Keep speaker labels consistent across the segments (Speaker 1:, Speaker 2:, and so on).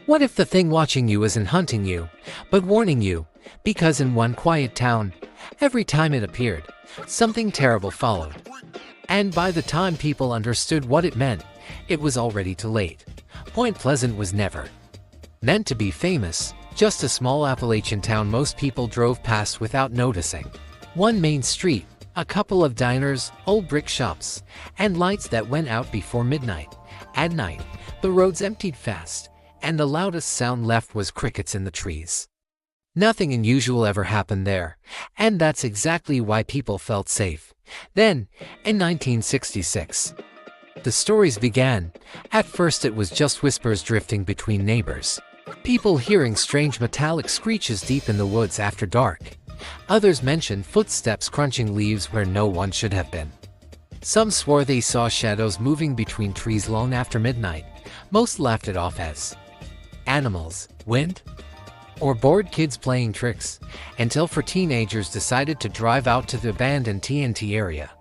Speaker 1: What if the thing watching you isn't hunting you, but warning you? Because in one quiet town, every time it appeared, something terrible followed. And by the time people understood what it meant, it was already too late. Point Pleasant was never meant to be famous, just a small Appalachian town most people drove past without noticing. One main street, a couple of diners, old brick shops, and lights that went out before midnight. At night, the roads emptied fast, and the loudest sound left was crickets in the trees. Nothing unusual ever happened there, and that's exactly why people felt safe. Then, in 1966, the stories began. At first it was just whispers drifting between neighbors. People hearing strange metallic screeches deep in the woods after dark. Others mentioned footsteps crunching leaves where no one should have been. Some swore they saw shadows moving between trees long after midnight. Most laughed it off as animals, wind, or bored kids playing tricks, until four teenagers decided to drive out to the abandoned TNT area.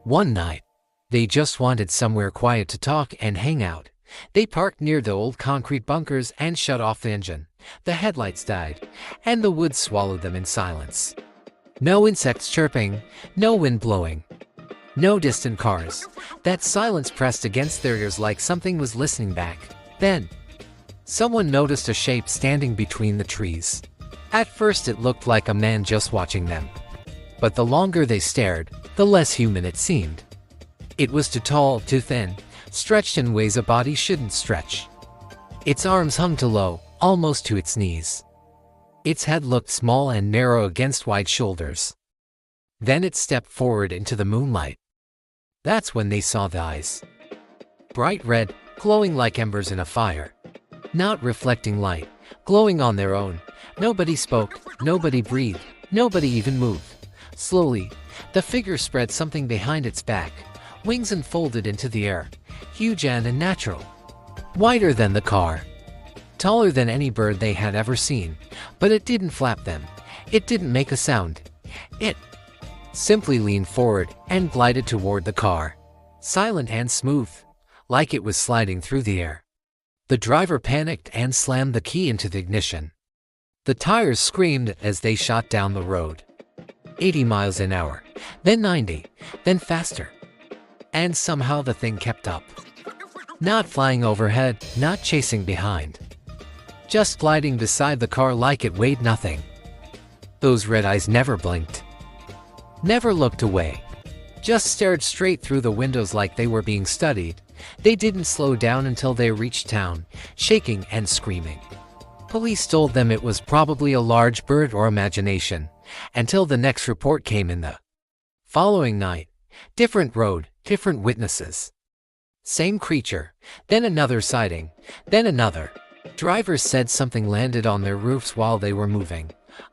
Speaker 1: One night, they just wanted somewhere quiet to talk and hang out. They parked near the old concrete bunkers and shut off the engine. The headlights died, and the woods swallowed them in silence. No insects chirping, no wind blowing, no distant cars. That silence pressed against their ears like something was listening back. Then, someone noticed a shape standing between the trees. At first it looked like a man just watching them. But the longer they stared, the less human it seemed. It was too tall, too thin, stretched in ways a body shouldn't stretch. Its arms hung too low, almost to its knees. Its head looked small and narrow against wide shoulders. Then it stepped forward into the moonlight. That's when they saw the eyes. Bright red, glowing like embers in a fire. Not reflecting light, glowing on their own. Nobody spoke, nobody breathed, nobody even moved. Slowly, the figure spread something behind its back. Wings unfolded into the air, huge and unnatural. Wider than the car. Taller than any bird they had ever seen. But it didn't flap them. It didn't make a sound. It simply leaned forward and glided toward the car. Silent and smooth, like it was sliding through the air. The driver panicked and slammed the key into the ignition. The tires screamed as they shot down the road. 80 miles an hour, then 90, then faster. And somehow the thing kept up. Not flying overhead, not chasing behind. Just gliding beside the car like it weighed nothing. Those red eyes never blinked. Never looked away. Just stared straight through the windows like they were being studied. They didn't slow down until they reached town, shaking and screaming. Police told them it was probably a large bird or imagination, until the next report came in the following night. Different road, different witnesses. Same creature, then another sighting, then another. Drivers said something landed on their roofs while they were moving.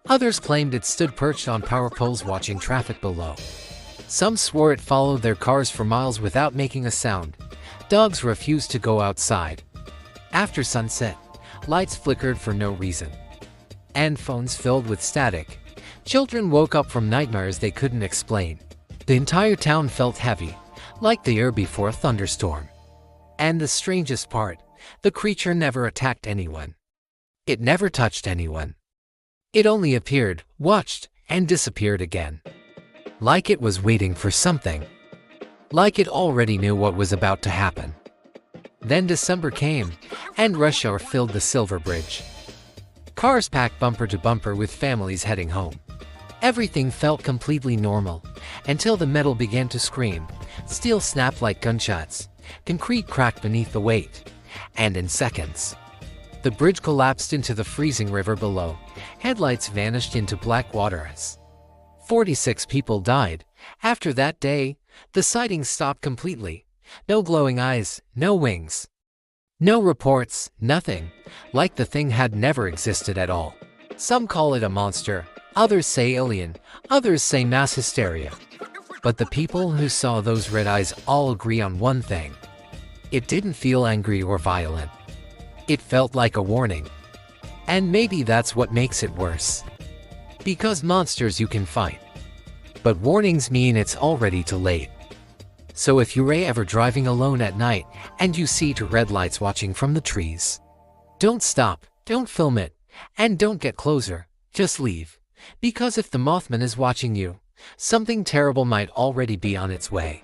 Speaker 1: Others claimed it stood perched on power poles watching traffic below. Some swore it followed their cars for miles without making a sound. Dogs refused to go outside. After sunset, lights flickered for no reason. And phones filled with static. Children woke up from nightmares they couldn't explain. The entire town felt heavy, like the air before a thunderstorm. And the strangest part, the creature never attacked anyone. It never touched anyone. It only appeared, watched, and disappeared again. Like it was waiting for something. Like it already knew what was about to happen. Then December came, and rush hour filled the Silver Bridge. Cars packed bumper to bumper with families heading home. Everything felt completely normal, until the metal began to scream. Steel snapped like gunshots. Concrete cracked beneath the weight. And in seconds, the bridge collapsed into the freezing river below. Headlights vanished into black water as 46 people died. After that day, the sightings stopped completely. No glowing eyes, no wings. No reports, nothing. Like the thing had never existed at all. Some call it a monster, others say alien, others say mass hysteria. But the people who saw those red eyes all agree on one thing. It didn't feel angry or violent. It felt like a warning. And maybe that's what makes it worse. Because monsters you can fight. But warnings mean it's already too late. So if you're ever driving alone at night and you see two red lights watching from the trees, Don't stop, don't film it, and don't get closer. Just leave. Because if the Mothman is watching you, something terrible might already be on its way.